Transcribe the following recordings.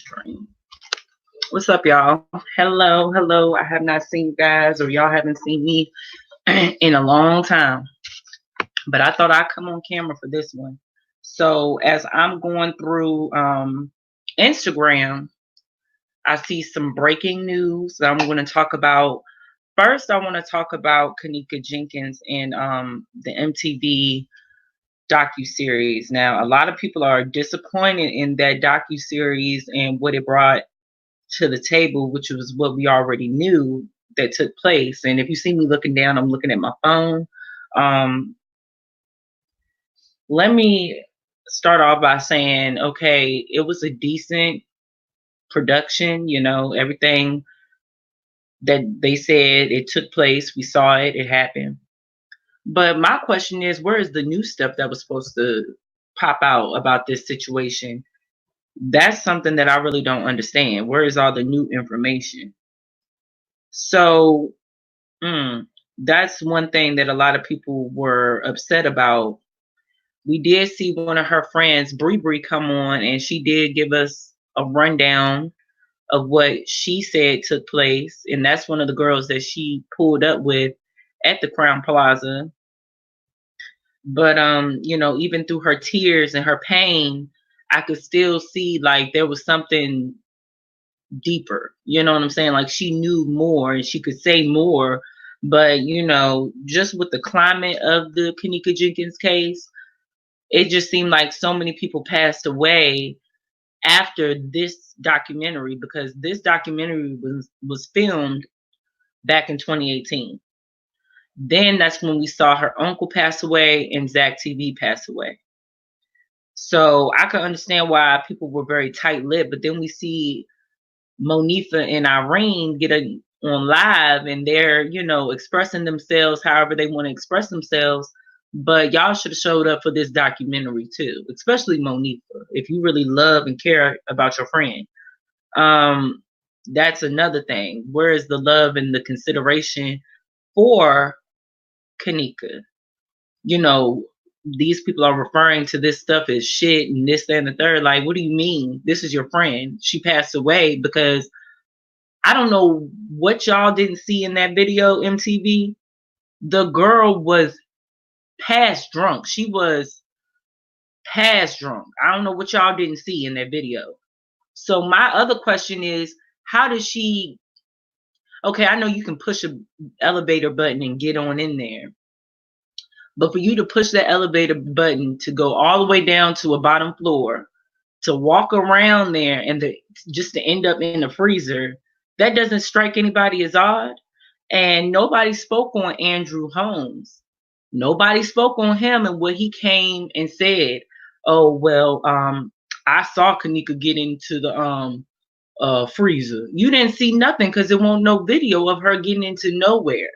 stream. What's up, y'all? Hello, hello. I have not seen you guys, or y'all haven't seen me in a long time. But I thought I'd come on camera for this one. So as I'm going through Instagram, I see some breaking news that I'm going to talk about. First, I want to talk about Kenneka Jenkins and the MTV docuseries. Now, a lot of people are disappointed in that docuseries and what it brought to the table, which was what we already knew that took place. And if you see me looking down, I'm looking at my phone. Um, let me start off by saying, okay, it was a decent production. You know, everything that they said, it took place. We saw it. It happened. But my question is, where is the new stuff that was supposed to pop out about this situation? That's something that I really don't understand. Where is all the new information? So that's one thing that a lot of people were upset about. We did see one of her friends, Bree Bree, come on, and she did give us a rundown of what she said took place. And that's one of the girls that she pulled up with at the Crown Plaza. But you know, even through her tears and her pain, I could still see like there was something deeper. You know what I'm saying? Like she knew more and she could say more. But you know, just with the climate of the Kenneka Jenkins case, it just seemed like so many people passed away after this documentary, because this documentary was filmed back in 2018. Then that's when we saw her uncle pass away and Zach TV pass away. So I could understand why people were very tight-lipped, but then we see Monifa and Irene get on live and they're, you know, expressing themselves however they want to express themselves. But y'all should have showed up for this documentary too, especially Monifa, if you really love and care about your friend. That's another thing. Where is the love and the consideration for Kanika? You know, these people are referring to this stuff as shit and this, that, and the third. Like, what do you mean? This is your friend. She passed away because I don't know what y'all didn't see in that video, MTV. The girl was past drunk. She was past drunk. I don't know what y'all didn't see in that video. So my other question is, how does she, okay, I know you can push a elevator button and get on in there. But for you to push that elevator button to go all the way down to a bottom floor, to walk around there and just to end up in the freezer, that doesn't strike anybody as odd. And nobody spoke on Andrew Holmes. Nobody spoke on him and what he came and said. Oh, well, I saw Kanika get into the freezer. You didn't see nothing because there won't no video of her getting into nowhere.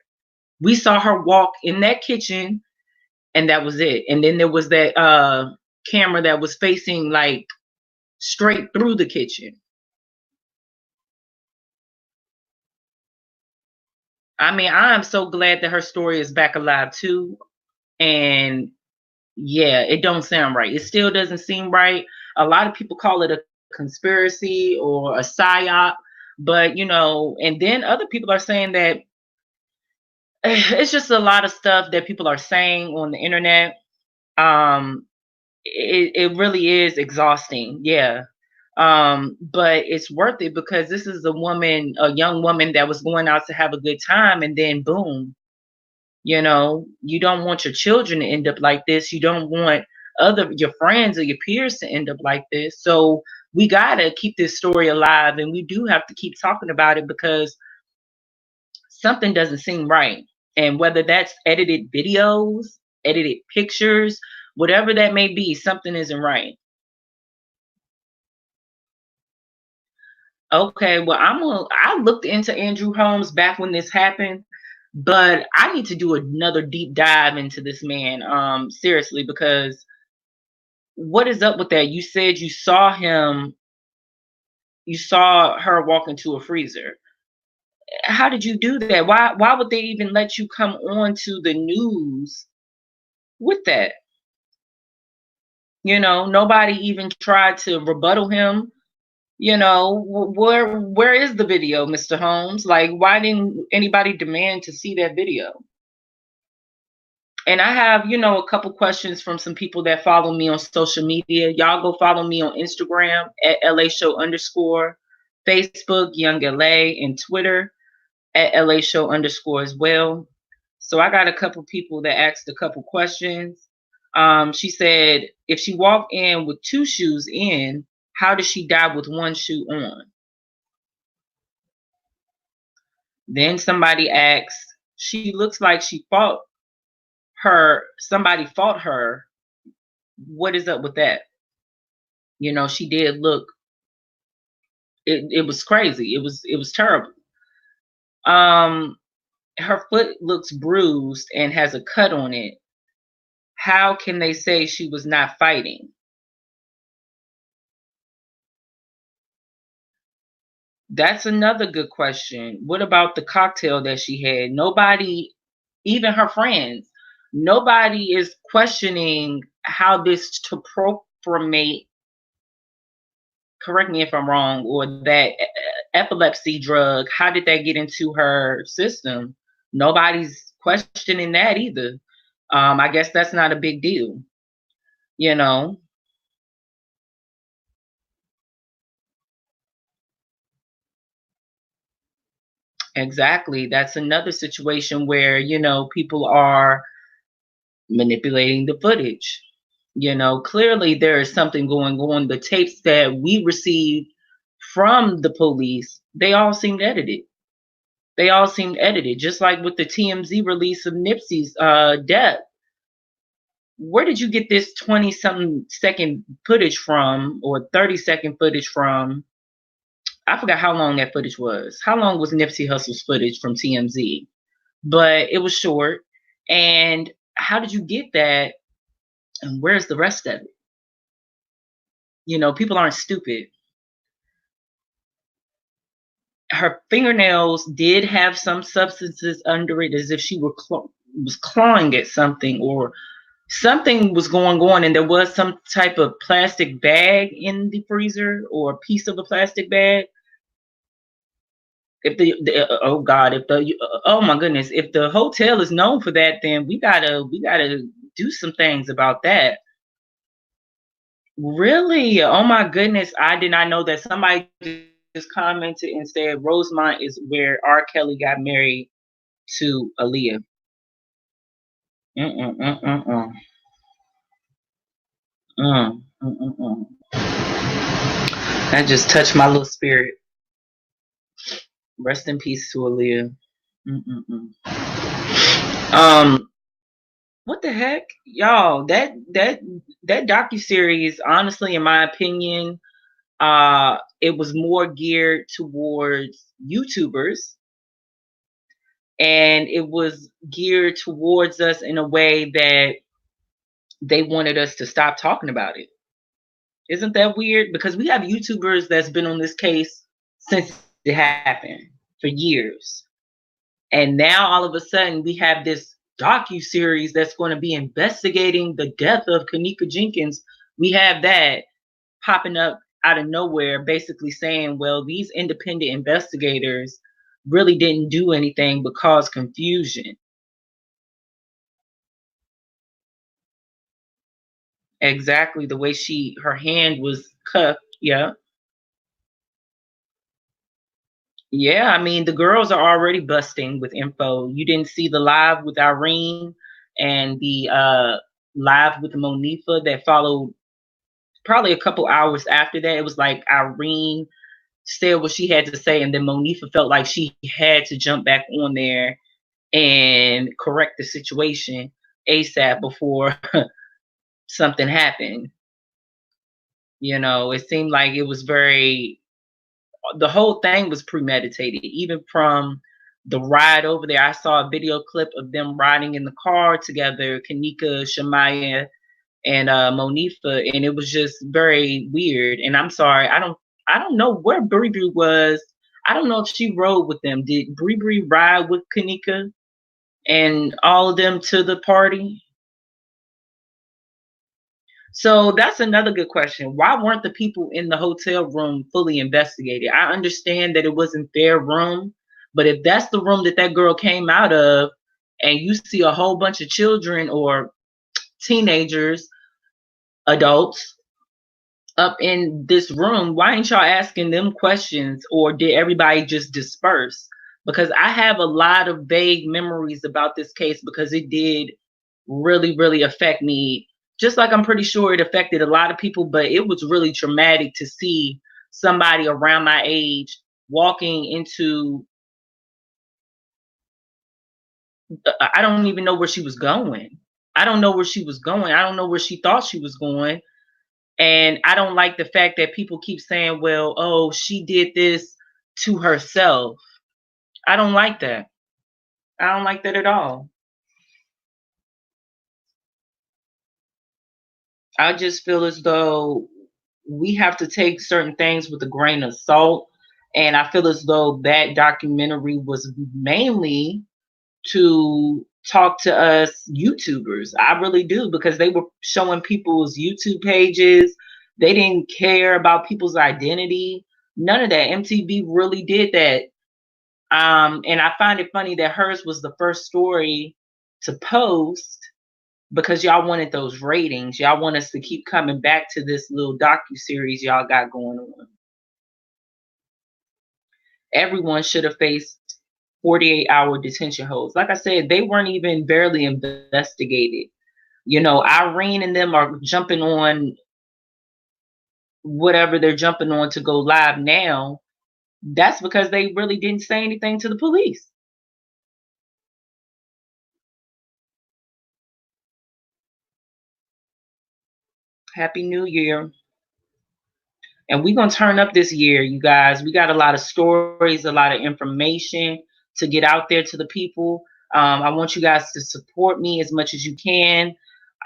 We saw her walk in that kitchen and that was it. And then there was that camera that was facing like straight through the kitchen. I mean, I'm so glad that her story is back alive too. And yeah, it don't sound right. It still doesn't seem right. A lot of people call it a conspiracy or a psyop, but you know, and then other people are saying that it's just a lot of stuff that people are saying on the internet. It really is exhausting. Yeah. But it's worth it because this is a young woman that was going out to have a good time, and then boom, you know, you don't want your children to end up like this. You don't want your friends or your peers to end up like this. So we gotta keep this story alive, and we do have to keep talking about it because something doesn't seem right. And whether that's edited videos, edited pictures, whatever that may be, something isn't right. Okay, well, I looked into Andrew Holmes back when this happened, but I need to do another deep dive into this man, seriously, because what is up with that? You said you saw her walk into a freezer. How did you do that? Why would they even let you come on to the news with that? You know, nobody even tried to rebuttal him. You know, where is the video, Mr. Holmes? Like, why didn't anybody demand to see that video? And I have, a couple questions from some people that follow me on social media. Y'all go follow me on Instagram at lashow_, Facebook, Young LA, and Twitter at lashow_ as well. So I got a couple people that asked a couple questions. She said, if she walked in with two shoes in, how did she die with one shoe on? Then somebody asked, she looks like somebody fought her. What is up with that? She did look, it was crazy. It was terrible. Her foot looks bruised and has a cut on it. How can they say she was not fighting? That's another good question. What about the cocktail that she had? Nobody, even her friends, nobody is questioning how this toprophormate, correct me if I'm wrong, or that epilepsy drug, how did that get into her system? Nobody's questioning that either. I guess that's not a big deal, you know? Exactly. That's another situation where, people are manipulating the footage. Clearly there is something going on. The tapes that we received from the police, they all seemed edited. They all seemed edited, just like with the TMZ release of Nipsey's death. Where did you get this 20 something second footage from, or 30-second footage from? I forgot how long that footage was. How long was Nipsey Hussle's footage from TMZ? But it was short. And how did you get that? And where's the rest of it? People aren't stupid. Her fingernails did have some substances under it, as if she was clawing at something, or something was going on, and there was some type of plastic bag in the freezer, or a piece of a plastic bag. If oh God, if the oh my goodness, if the hotel is known for that, then we gotta do some things about that. Really? Oh my goodness, I did not know that. Somebody just commented and said Rosemont is where R. Kelly got married to Aaliyah. Mm, mm, mm, mm. Mm, mm, mm, mm. That just touched my little spirit. Rest in peace to Aaliyah. Mm, mm, mm. What the heck, y'all? That docuseries, honestly, in my opinion, it was more geared towards YouTubers, and it was geared towards us in a way that they wanted us to stop talking about it. Isn't that weird? Because we have YouTubers that's been on this case since it happened for years. And now all of a sudden we have this docu-series that's going to be investigating the death of Kenneka Jenkins. We have that popping up out of nowhere, basically saying, well, these independent investigators really didn't do anything but cause confusion. Exactly the way her hand was cuffed. Yeah. Yeah, I mean, the girls are already busting with info. You didn't see the live with Irene and the live with Monifa that followed probably a couple hours after that. It was like Irene said what she had to say, and then Monifa felt like she had to jump back on there and correct the situation ASAP before something happened. It seemed like it was the whole thing was premeditated, even from the ride over there. I saw a video clip of them riding in the car together, Kanika, Shamaya, and Monifa, and it was just very weird. And I'm sorry, I don't know where Bree was. I don't know if she rode with them. Did Bree ride with Kanika and all of them to the party? So that's another good question. Why weren't the people in the hotel room fully investigated? I understand that it wasn't their room, but if that's the room that that girl came out of, and you see a whole bunch of children or teenagers, adults up in this room, why ain't y'all asking them questions, or did everybody just disperse? Because I have a lot of vague memories about this case because it did really, really affect me. Just like I'm pretty sure it affected a lot of people, but it was really traumatic to see somebody around my age walking into, I don't even know where she was going. I don't know where she was going. I don't know where she thought she was going. And I don't like the fact that people keep saying, well, oh, she did this to herself. I don't like that. I don't like that at all. I just feel as though we have to take certain things with a grain of salt. And I feel as though that documentary was mainly to talk to us YouTubers. I really do, because they were showing people's YouTube pages. They didn't care about people's identity. None of that. MTV really did that. And I find it funny that hers was the first story to post because y'all wanted those ratings. Y'all want us to keep coming back to this little docu-series y'all got going on. Everyone should have faced 48-hour detention holds. Like I said, they weren't even barely investigated. You know, Irene and them are jumping on whatever they're jumping on to go live now. That's because they really didn't say anything to the police. Happy New Year. And we're going to turn up this year, you guys. We got a lot of stories, a lot of information to get out there to the people. I want you guys to support me as much as you can.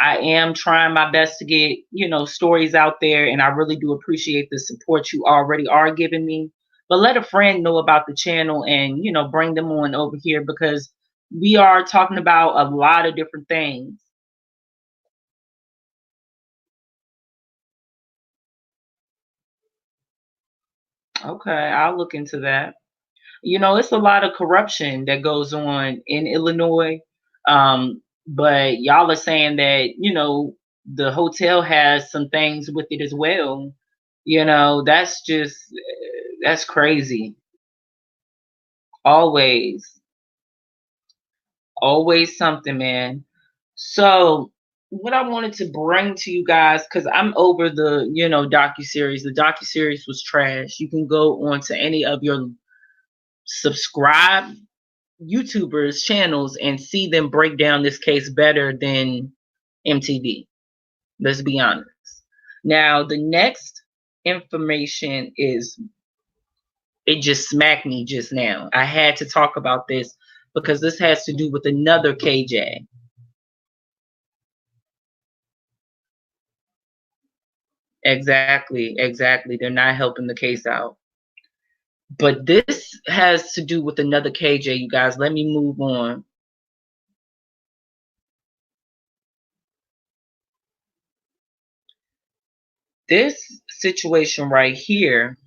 I am trying my best to get, you know, stories out there, and I really do appreciate the support you already are giving me. But let a friend know about the channel and, you know, bring them on over here because we are talking about a lot of different things. Okay, I'll look into that. You know, it's a lot of corruption that goes on in Illinois. But y'all are saying that, you know, the hotel has some things with it as well. You know, that's just, that's crazy. Always, always something, man. So, what I wanted to bring to you guys, because I'm over the, you know, docu-series. The docu-series was trash. You can go on to any of your subscribe YouTubers channels and see them break down this case better than MTV. Let's be honest. Now, the next information is, it just smacked me just now. I had to talk about this because this has to do with another KJ. Exactly, exactly. They're not helping the case out. But this has to do with another KJ, you guys. Let me move on. This situation right here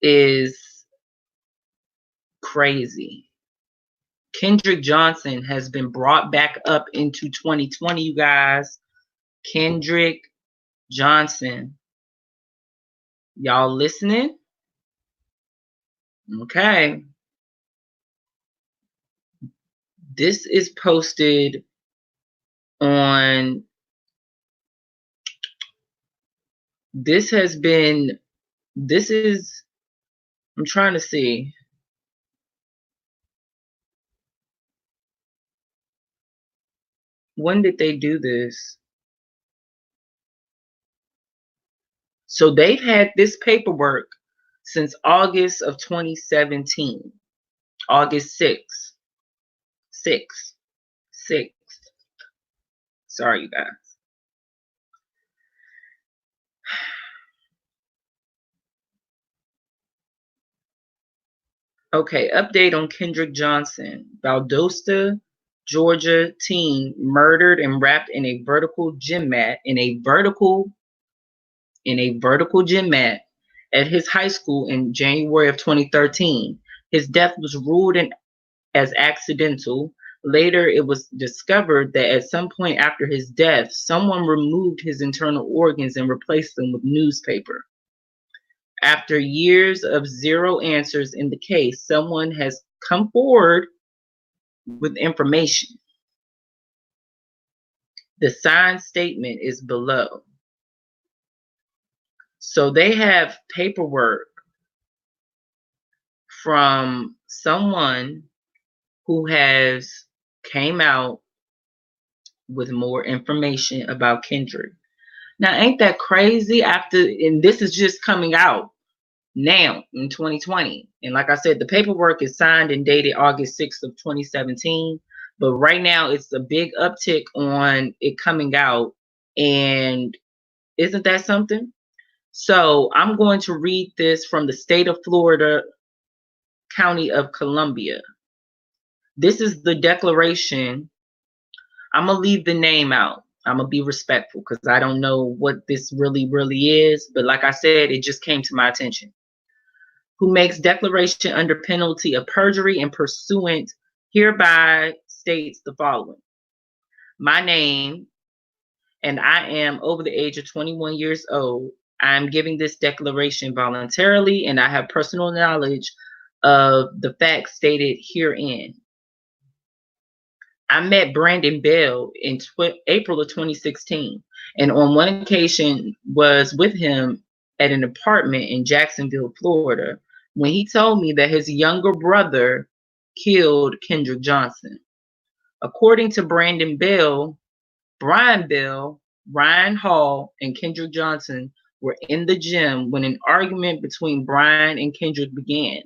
is crazy. Kendrick Johnson has been brought back up into 2020, you guys. Kendrick Johnson. Y'all listening? Okay. This is posted on, this has been, this is, I'm trying to see. When did they do this? So they've had this paperwork since August of 2017. August 6th. 6th. 6th. Sorry, you guys. Okay, update on Kendrick Johnson. Valdosta Georgia teen murdered and wrapped in a vertical gym mat gym mat at his high school in January of 2013. His death was ruled as accidental. Later, it was discovered that at some point after his death, someone removed his internal organs and replaced them with newspaper. After years of zero answers in the case, someone has come forward with information. The signed statement is below. So they have paperwork from someone who has came out with more information about Kendrick. Now, ain't that crazy? And this is just coming out now in 2020. And like I said, the paperwork is signed and dated August 6th of 2017. But right now, it's a big uptick on it coming out. And isn't that something? So I'm going to read this from the state of Florida, County of Columbia. This is the declaration. I'm going to leave the name out. I'm going to be respectful because I don't know what this really is. But like I said, it just came to my attention. Who makes declaration under penalty of perjury and pursuant hereby states the following. My name, and I am over the age of 21 years old. I am giving this declaration voluntarily, and I have personal knowledge of the facts stated herein. I met Brandon Bell in April of 2016, and on one occasion was with him at an apartment in Jacksonville, Florida, when he told me that his younger brother killed Kendrick Johnson. According to Brandon Bell, Brian Bell, Ryan Hall, and Kendrick Johnson were in the gym when an argument between Brian and Kendrick began.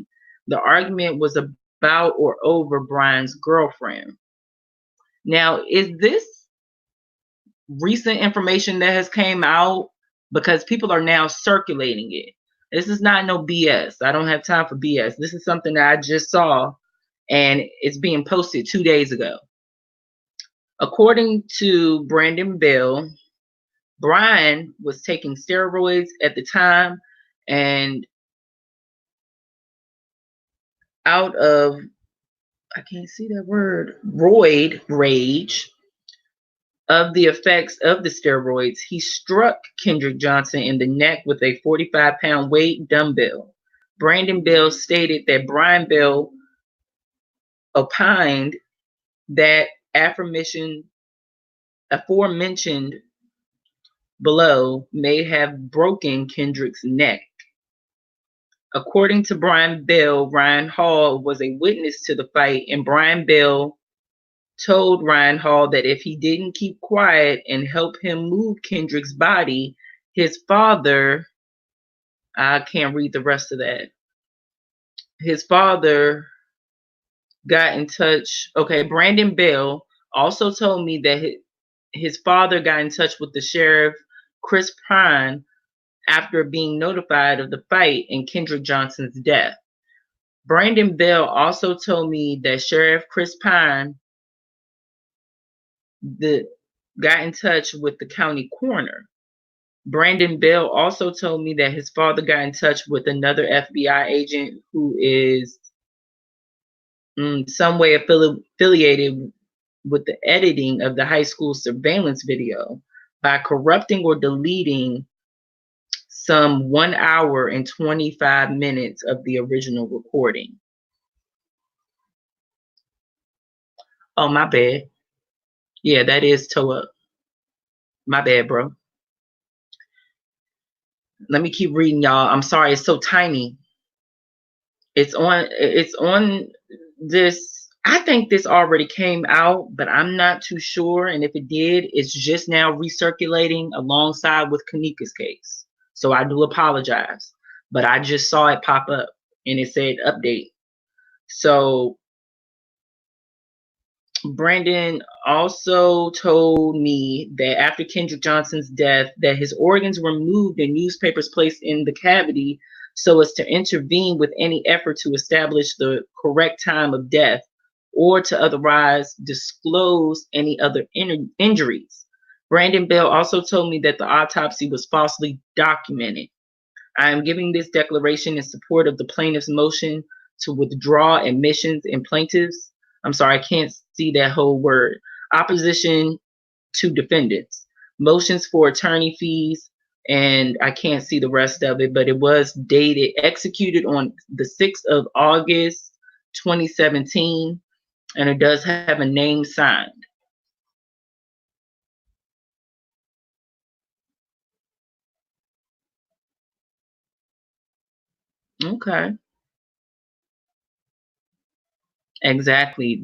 The argument was about or over Brian's girlfriend. Now, is this recent information that has came out? Because people are now circulating it. This is not no BS. I don't have time for BS. This is something that I just saw, and it's being posted 2 days ago. According to Brandon Bell, Brian was taking steroids at the time, and out of, I can't see that word, roid rage of the effects of the steroids, he struck Kendrick Johnson in the neck with a 45-pound weight dumbbell. Brandon Bell stated that Brian Bell opined that aforementioned below may have broken Kendrick's neck. According to Brian Bell, Ryan Hall was a witness to the fight, and Brian Bell told Ryan Hall that if he didn't keep quiet and help him move Kendrick's body, his father, I can't read the rest of that. His father got in touch. Okay, Brandon Bell also told me that his father got in touch with the sheriff, Chris Pine, after being notified of the fight and Kendrick Johnson's death. Brandon Bell also told me that Sheriff Chris Pine got in touch with the county coroner. Brandon Bell also told me that his father got in touch with another FBI agent who is some way affiliated with the editing of the high school surveillance video by corrupting or deleting some 1 hour and 25 minutes of the original recording. Oh, my bad. Yeah, that is toe up. My bad, bro. Let me keep reading, y'all. I'm sorry, it's so tiny. It's on this. I think this already came out, but I'm not too sure. And if it did, it's just now recirculating alongside with Kanika's case. So I do apologize, but I just saw it pop up and it said update. So Brandon also told me that after Kendrick Johnson's death, that his organs were moved and newspapers placed in the cavity so as to intervene with any effort to establish the correct time of death or to otherwise disclose any other injuries. Brandon Bell also told me that the autopsy was falsely documented. I am giving this declaration in support of the plaintiff's motion to withdraw admissions and plaintiffs. I'm sorry, I can't see that whole word. Opposition to defendants. Motions for attorney fees, and I can't see the rest of it, but it was executed on the 6th of August, 2017, and it does have a name signed. Okay. Exactly.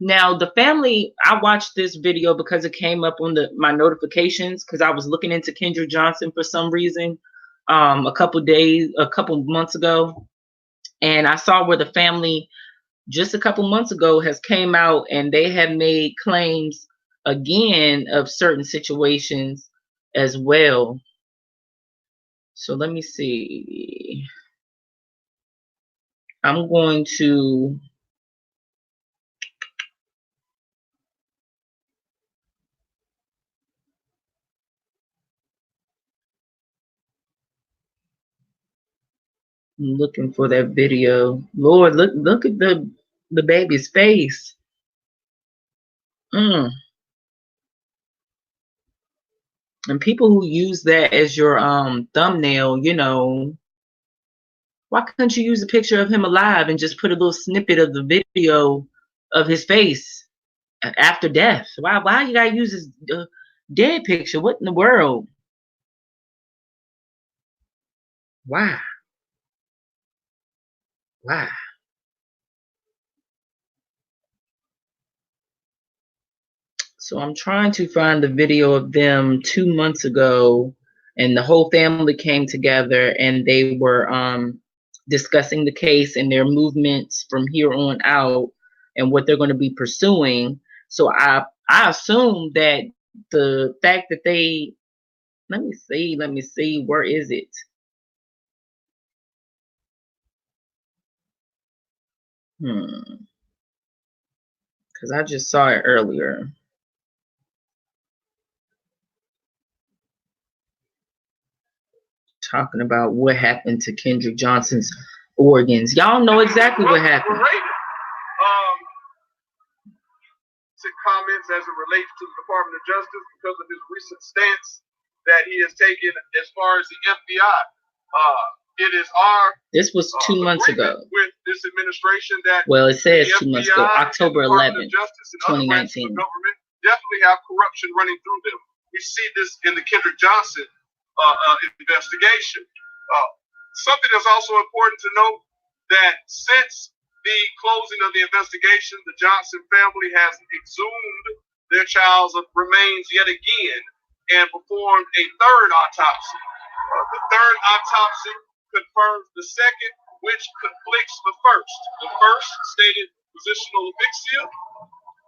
Now the family, I watched this video because it came up on my notifications because I was looking into Kendrick Johnson for some reason a couple months ago, and I saw where the family just a couple months ago has came out and they have made claims again of certain situations as well. So let me see. I'm going to I'm looking for that video. Lord, look at the baby's face. And people who use that as your thumbnail, you know, why couldn't you use a picture of him alive and just put a little snippet of the video of his face after death? Why you gotta use his dead picture? What in the world? Why? So I'm trying to find the video of them 2 months ago, and the whole family came together and they were discussing the case and their movements from here on out and what they're going to be pursuing. So I assume that the fact that they let me see, where is it? Because I just saw it earlier. Talking about what happened to Kendrick Johnson's organs. Y'all know exactly what happened. Comments as it relates to the Department of Justice because of his recent stance that he has taken as far as the FBI. It is our this was 2 months ago with this administration that it says 2 months ago, October 11th, 2019. Government definitely have corruption running through them. We see this in the Kendrick Johnson investigation. Something that's also important to note that since the closing of the investigation, the Johnson family has exhumed their child's remains yet again and performed a third autopsy. The third autopsy confirms the second, which conflicts the first. The first stated positional asphyxia.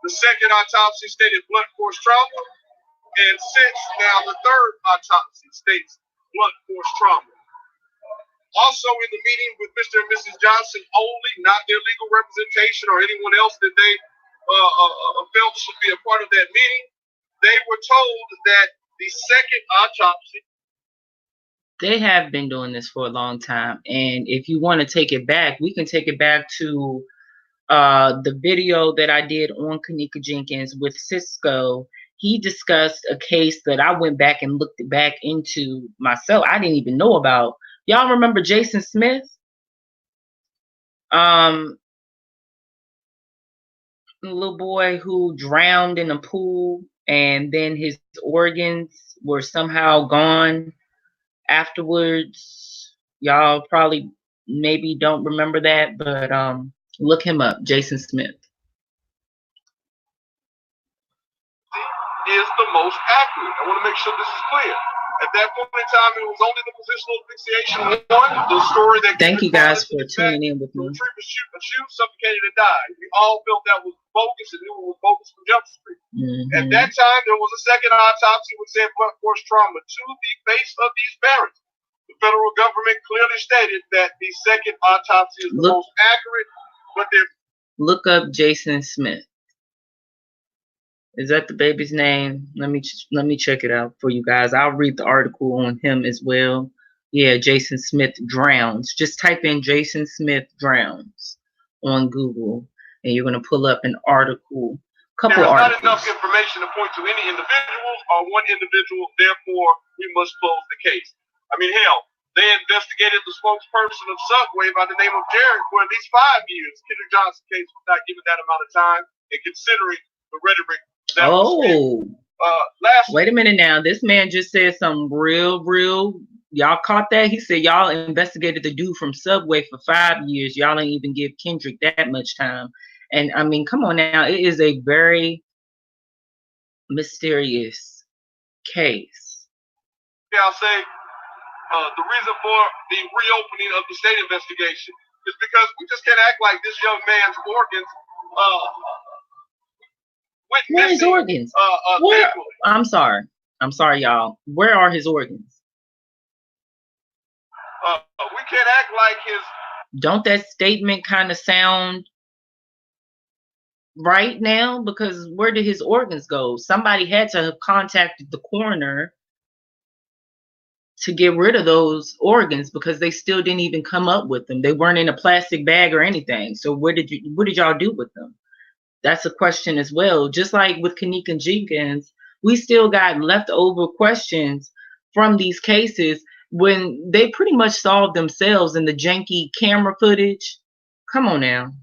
The second autopsy stated blunt force trauma. And since now the third autopsy states blunt force trauma. Also in the meeting with Mr. and Mrs. Johnson only, not their legal representation or anyone else that they felt should be a part of that meeting, they were told that the second autopsy. They have been doing this for a long time. And if you want to take it back, we can take it back to the video that I did on Kanika Jenkins with Cisco. He discussed a case that I went back and looked back into myself. I didn't even know about. Y'all remember Jason Smith? The little boy who drowned in a pool and then his organs were somehow gone afterwards. Y'all probably maybe don't remember that, but look him up, Jason Smith. Is the most accurate. I want to make sure this is clear. At that point in time, it was only the positional asphyxiation one, the story that. Thank you guys for tuning in with me. The tree was shoot, suffocated, and died. We all felt that was bogus and knew it was bogus from Jump Street. At that time, there was a second autopsy which said blunt force trauma to the base of these parents. The federal government clearly stated that the second autopsy is the most accurate but they're Look up Jason Smith. Is that the baby's name? Let me check it out for you guys. I'll read the article on him as well. Yeah, Jason Smith drowns. Just type in Jason Smith drowns on Google, and you're gonna pull up an article. Couple there's articles. not enough information to point to any individual or one individual. Therefore, we must close the case. I mean, hell, they investigated the spokesperson of Subway by the name of Jared for at least 5 years. Kendrick Johnson case was not given that amount of time, and considering the rhetoric. Wait a minute now. This man just said something real. Y'all caught that? He said y'all investigated the dude from Subway for 5 years. Y'all ain't even give Kendrick that much time. And I mean, come on now. It is a very mysterious case. Yeah, I'll say the reason for the reopening of the state investigation is because we just can't act like this young man's organs where are his organs? I'm sorry, y'all. Where are his organs? We can't act like his. Don't that statement kind of sound right now? Because where did his organs go? Somebody had to have contacted the coroner to get rid of those organs because they still didn't even come up with them. They weren't in a plastic bag or anything. So what did y'all do with them? That's a question as well. Just like with Kenneka Jenkins, we still got leftover questions from these cases when they pretty much solved themselves in the janky camera footage. Come on now.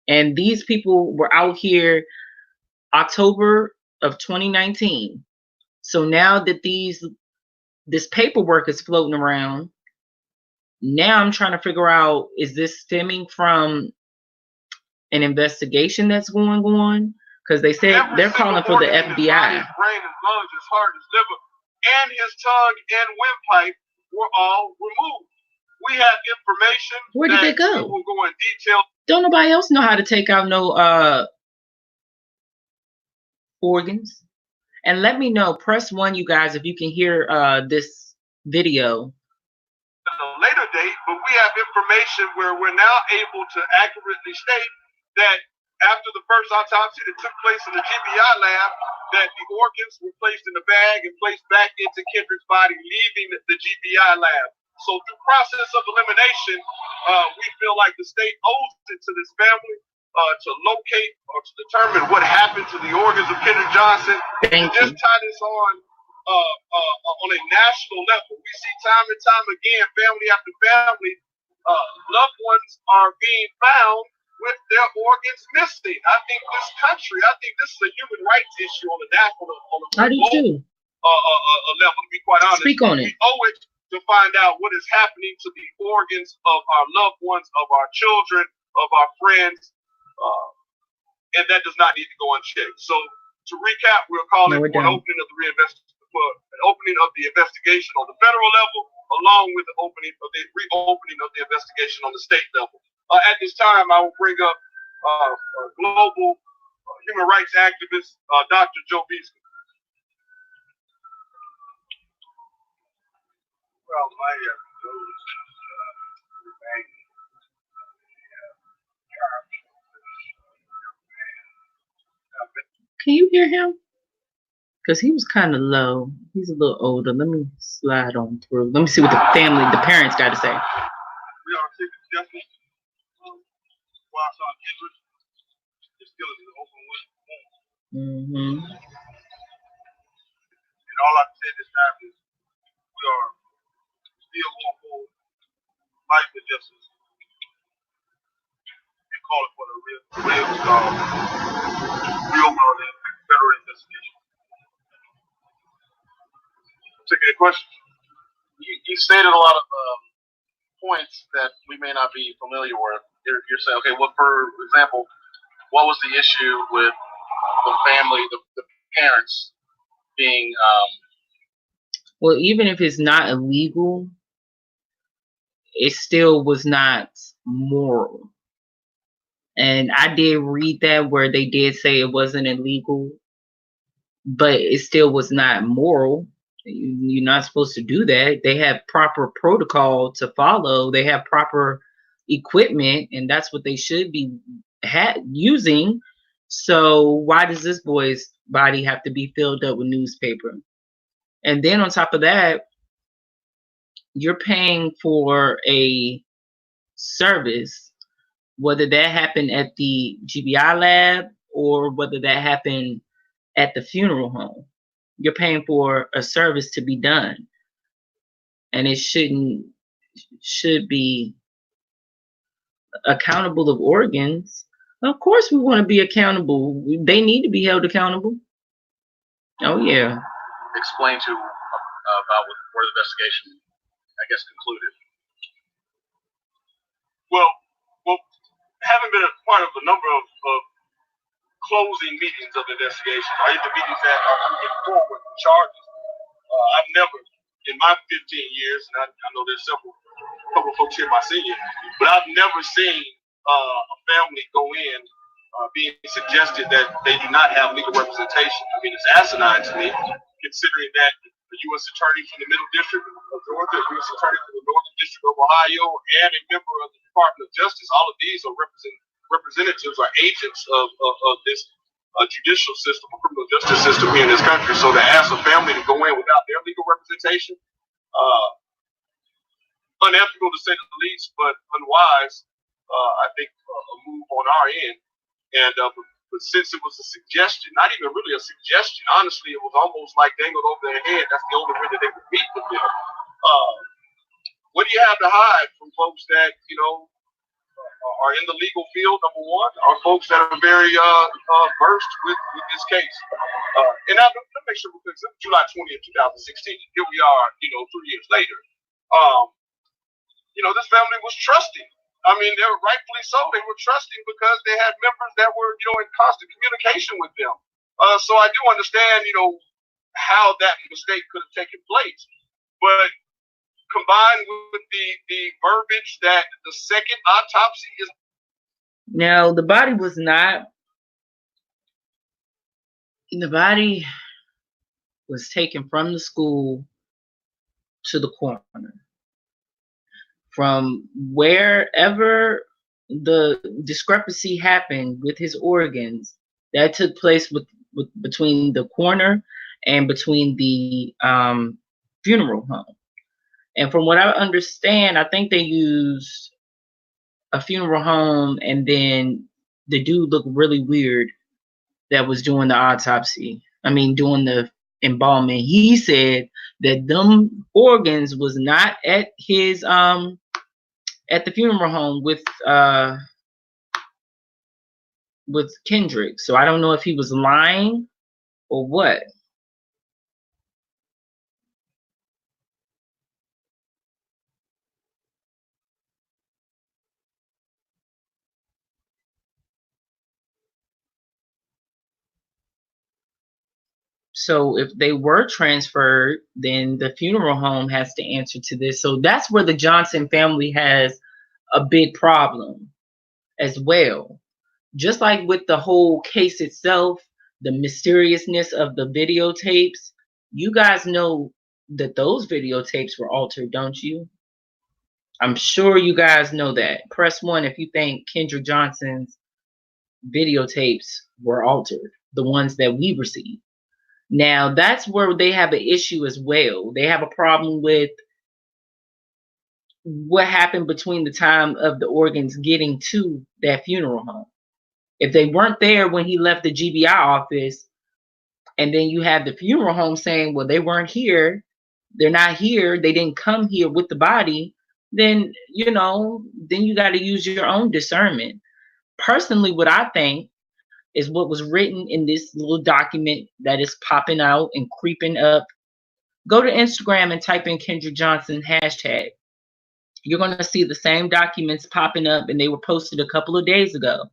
And these people were out here October of 2019. So now that this paperwork is floating around, now I'm trying to figure out, is this stemming from an investigation that's going on? Because they said they're calling for the FBI. His brain, his lungs, his heart, his liver, and his tongue and windpipe were all removed. We have information. Where did they go? We will go in detail. Don't nobody else know how to take out no organs. And let me know, press 1, you guys, if you can hear this video. At a later date, but we have information where we're now able to accurately state that after the first autopsy that took place in the GBI lab, that the organs were placed in a bag and placed back into Kendrick's body, leaving the GBI lab. So through process of elimination, we feel like the state owes it to this family to locate or to determine what happened to the organs of Kendrick Johnson. And just tie this on a national level. We see time and time again, family after family, loved ones are being found with their organs missing. I think this country, this is a human rights issue on a national, level, to be quite honest. Speak on it. We owe it to find out what is happening to the organs of our loved ones, of our children, of our friends, and that does not need to go unchecked. So to recap, we're calling for an opening of the investigation on the federal level, along with the reopening of the investigation on the state level. At this time, I will bring up global human rights activist, Dr. Joe Beasley. Well, my Can you hear him? Because he was kind of low. He's a little older. Let me slide on through. Let me see what the parents got to say. We are seeking justice. Mm-hmm. And all I can say this time is we are still going forward, fighting for justice, and calling for the real reopen on the federal investigation. Take any questions? You stated a lot of points that we may not be familiar with. You're saying, okay, well, for example, what was the issue with the family, the parents being well, even if it's not illegal, it still was not moral. And I did read that where they did say it wasn't illegal, but it still was not moral. You're not supposed to do that. They have proper protocol to follow. They have proper equipment, and that's what they should be using. So why does this boy's body have to be filled up with newspaper? And then on top of that, you're paying for a service, whether that happened at the GBI lab or whether that happened at the funeral home. You're paying for a service to be done, and it should be accountable of organs. Of course, we want to be accountable. They need to be held accountable. Oh yeah. Explain to about where the investigation, I guess, concluded. Well, having been a part of a number of closing meetings of the investigation, right? The meetings that are moving forward with charges. I've never, in my 15 years, and I know there's a couple folks here my senior, but I've never seen a family go in being suggested that they do not have legal representation. I mean, it's asinine to me, considering that the U.S. Attorney from the Middle District of Georgia, the U.S. Attorney from the Northern District of Ohio, and a member of the Department of Justice, all of these are representatives or agents of this judicial system, or criminal justice system here in this country. So to ask a family to go in without their legal representation, unethical to say the least, but unwise, I think, a move on our end. And but since it was a suggestion, not even really a suggestion, honestly, it was almost like dangled over their head. That's the only way that they would meet with them. What do you have to hide from folks that, you know, are in the legal field, number one, are folks that are very versed with this case? And let me make sure, because July 20th, 2016, here we are, you know, 3 years later. You know, this family was trusting. I mean, they were rightfully so. They were trusting because they had members that were, you know, in constant communication with them. So I do understand, you know, how that mistake could have taken place. But combined with the verbiage that the second autopsy is. Now, the body was not. The body was taken from the school to the coroner. From wherever the discrepancy happened with his organs, that took place between the coroner and between the funeral home. And from what I understand, I think they used a funeral home, and then the dude looked really weird that was doing the autopsy. I mean, doing the embalming. He said that them organs was not at his at the funeral home with Kendrick. So I don't know if he was lying or what. So if they were transferred, then the funeral home has to answer to this. So that's where the Johnson family has a big problem as well. Just like with the whole case itself, the mysteriousness of the videotapes, you guys know that those videotapes were altered, don't you? I'm sure you guys know that. Press 1 if you think Kendrick Johnson's videotapes were altered, the ones that we received. Now, that's where they have an issue as well. They have a problem with what happened between the time of the organs getting to that funeral home. If they weren't there when he left the GBI office, and then you have the funeral home saying, well, they weren't here, they're not here, they didn't come here with the body, then, you know, then you got to use your own discernment. Personally, what I think is what was written in this little document that is popping out and creeping up. Go to Instagram and type in Kendrick Johnson hashtag. You're going to see the same documents popping up, and they were posted a couple of days ago.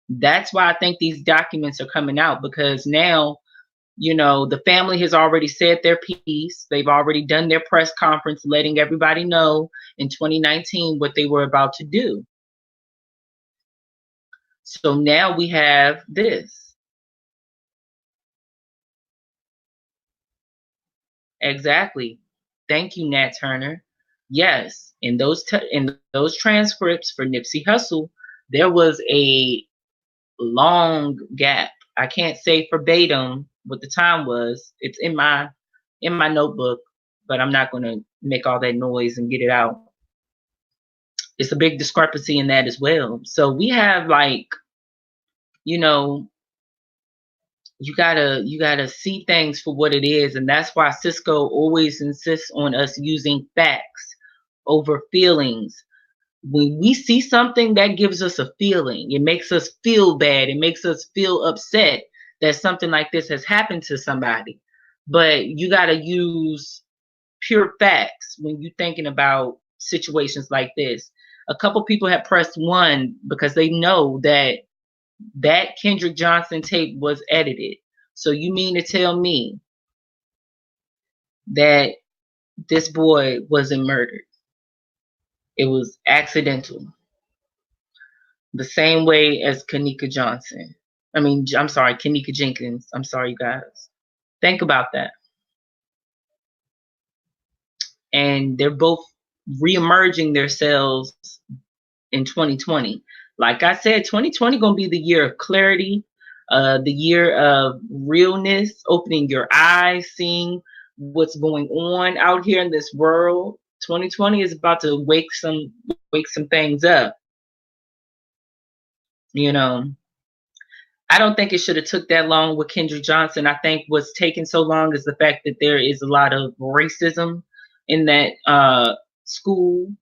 That's why I think these documents are coming out, because now, you know, the family has already said their piece. They've already done their press conference letting everybody know in 2019 what they were about to do. So now we have this. Exactly. Thank you, Nat Turner. Yes, in those transcripts for Nipsey Hussle, there was a long gap. I can't say verbatim what the time was. It's in my notebook, but I'm not going to make all that noise and get it out. It's a big discrepancy in that as well. So we have, like, you know, you gotta see things for what it is, and that's why Cisco always insists on us using facts over feelings. When we see something, that gives us a feeling. It makes us feel bad. It makes us feel upset that something like this has happened to somebody. But you got to use pure facts when you're thinking about situations like this. A couple people have pressed one because they know that that Kendrick Johnson tape was edited. So you mean to tell me that this boy wasn't murdered? It was accidental. The same way as Kenneka Johnson. I'm sorry, Kenneka Jenkins. I'm sorry, you guys. Think about that. And they're both reemerging themselves in 2020. Like I said, 2020 gonna be the year of clarity, the year of realness, opening your eyes, seeing what's going on out here in this world. 2020 is about to wake some things up. You know, I don't think it should have took that long with Kendrick Johnson. I think what's taking so long is the fact that there is a lot of racism in that school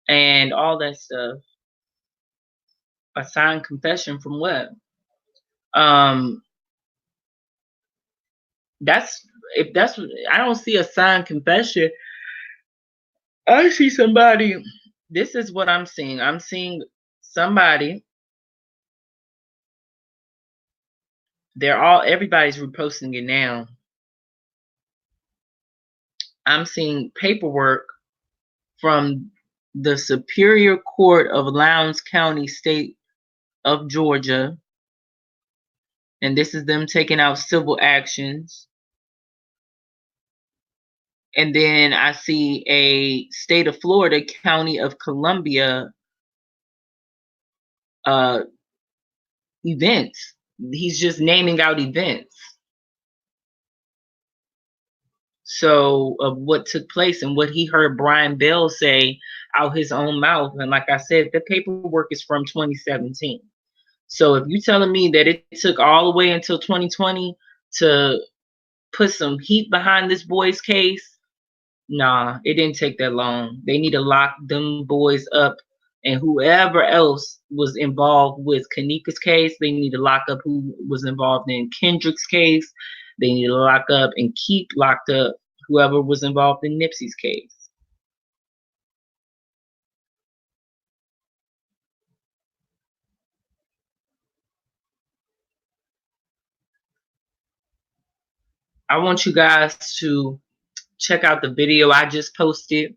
and all that stuff. A signed confession from what? Um, that's if that's I don't see a signed confession. I see somebody. This is what I'm seeing. I'm seeing somebody. Everybody's reposting it now. I'm seeing paperwork from the Superior Court of Lowndes County, State of Georgia. And this is them taking out civil actions. And then I see a State of Florida, County of Columbia events. He's just naming out events. So of what took place and what he heard Brian Bell say out his own mouth. And like I said, the paperwork is from 2017. So if you're telling me that it took all the way until 2020 to put some heat behind this boy's case, nah, it didn't take that long. They need to lock them boys up, and whoever else was involved with Kanika's case, they need to lock up who was involved in Kendrick's case. They need to lock up and keep locked up whoever was involved in Nipsey's case. I want you guys to check out the video I just posted.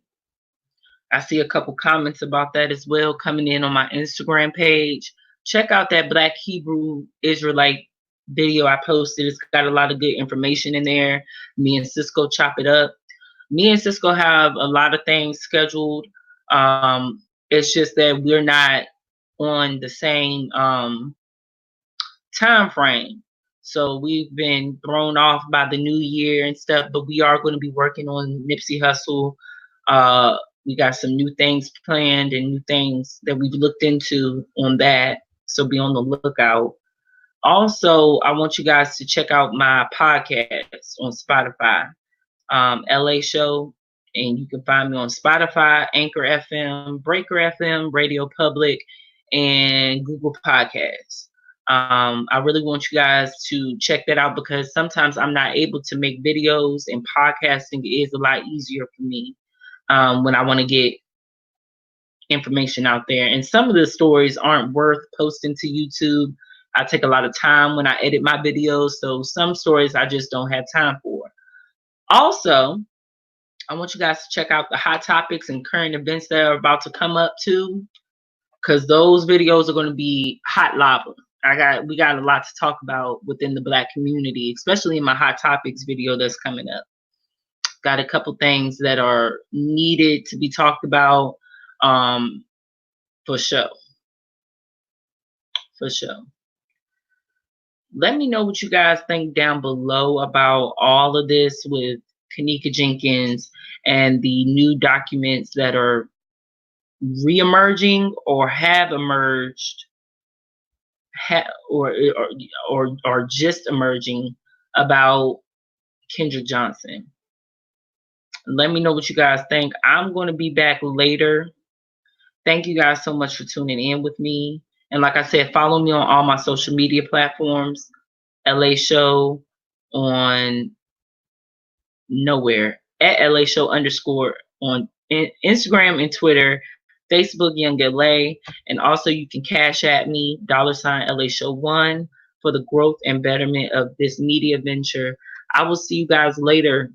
I see a couple comments about that as well coming in on my Instagram page. Check out that Black Hebrew Israelite video I posted. It's got a lot of good information in there. Me and Cisco chop it up. Me and Cisco have a lot of things scheduled. It's just that we're not on the same time frame. So we've been thrown off by the new year and stuff, but we are going to be working on Nipsey Hussle. We got some new things planned and new things that we've looked into on that. So be on the lookout. Also, I want you guys to check out my podcast on Spotify, lashow, and you can find me on Spotify, Anchor FM, Breaker FM, Radio Public, and Google Podcasts. I really want you guys to check that out because sometimes I'm not able to make videos, and podcasting is a lot easier for me when I want to get information out there. And some of the stories aren't worth posting to YouTube. I take a lot of time when I edit my videos, so some stories I just don't have time for. Also, I want you guys to check out the hot topics and current events that are about to come up too, because those videos are going to be hot lava. We got a lot to talk about within the Black community, especially in my hot topics video that's coming up. got a couple things that are needed to be talked about, for sure. For sure. Let me know what you guys think down below about all of this with Kenneka Jenkins and the new documents that are re-emerging or have emerged, or just emerging about Kendrick Johnson. Let me know what you guys think. I'm going to be back later. Thank you guys so much for tuning in with me. And like I said, follow me on all my social media platforms. lashow on nowhere, at lashow_ on Instagram and Twitter, Facebook Young LA, and also you can cash at me $lashow1 for the growth and betterment of this media venture. I will see you guys later.